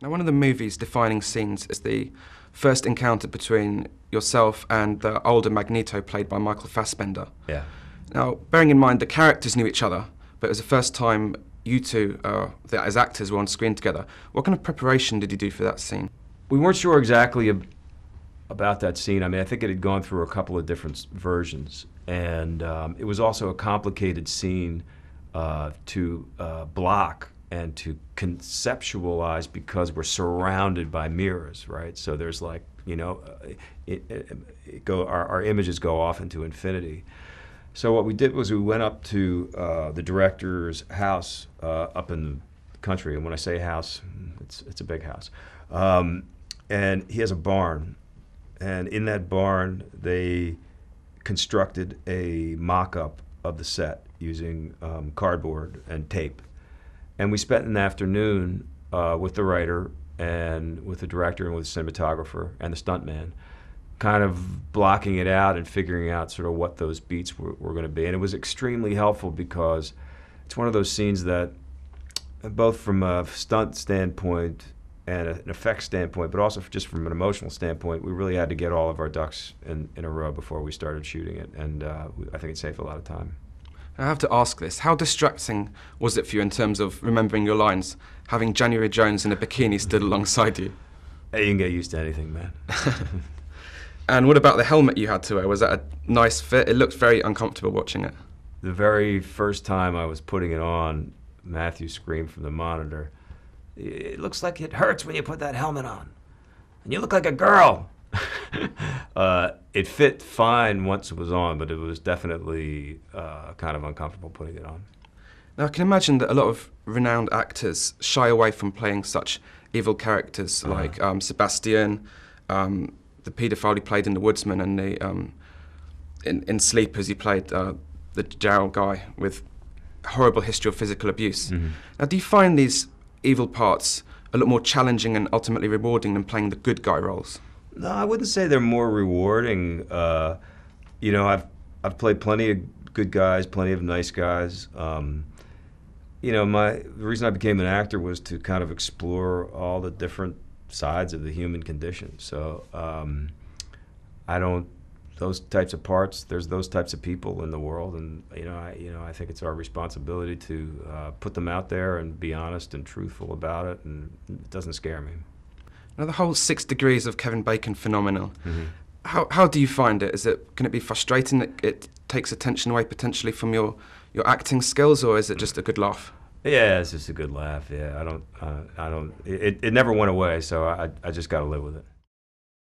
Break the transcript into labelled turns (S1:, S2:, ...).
S1: Now, one of the movie's defining scenes is the first encounter between yourself and the older Magneto, played by Michael Fassbender.
S2: Yeah.
S1: Now, bearing in mind the characters knew each other, but it was the first time you two, as actors, were on screen together. What kind of preparation did you do for that scene?
S2: We weren't sure exactly about that scene. I mean, I think it had gone through a couple of different versions, and it was also a complicated scene to block and to conceptualize, because we're surrounded by mirrors, right? So there's like, you know, our images go off into infinity. So what we did was we went up to the director's house up in the country, and when I say house, it's a big house. And he has a barn, and in that barn they constructed a mock-up of the set using cardboard and tape. And we spent an afternoon with the writer and with the director and with the cinematographer and the stuntman, kind of blocking it out and figuring out sort of what those beats were going to be. And it was extremely helpful, because it's one of those scenes that, both from a stunt standpoint and an effects standpoint, but also just from an emotional standpoint, we really had to get all of our ducks in a row before we started shooting it. And I think it saved a lot of time.
S1: I have to ask this. How distracting was it for you in terms of remembering your lines, having January Jones in a bikini stood alongside you?
S2: Hey, you can get used to anything, man.
S1: And what about the helmet you had to wear? Was that a nice fit? It looked very uncomfortable watching it.
S2: The very first time I was putting it on, Matthew screamed from the monitor, "It looks like it hurts when you put that helmet on. And you look like a girl." It fit fine once it was on, but it was definitely kind of uncomfortable putting it on.
S1: Now, I can imagine that a lot of renowned actors shy away from playing such evil characters, like Sebastian, the paedophile he played in The Woodsman, and in Sleepers he played the jail guy with a horrible history of physical abuse.
S2: Mm-hmm. Now,
S1: do you find these evil parts a lot more challenging and ultimately rewarding than playing the good guy roles?
S2: No, I wouldn't say they're more rewarding. You know, I've played plenty of good guys, plenty of nice guys. You know, the reason I became an actor was to kind of explore all the different sides of the human condition. So those types of parts, there's those types of people in the world, and I think it's our responsibility to put them out there and be honest and truthful about it, and it doesn't scare me.
S1: Now, the whole 6 Degrees of Kevin Bacon phenomenon,
S2: Mm-hmm.
S1: how do you find it? Can it be frustrating that it takes attention away potentially from your acting skills, or is it just a good laugh?
S2: Yeah, it's just a good laugh. Yeah, it never went away, so I just got to live with it.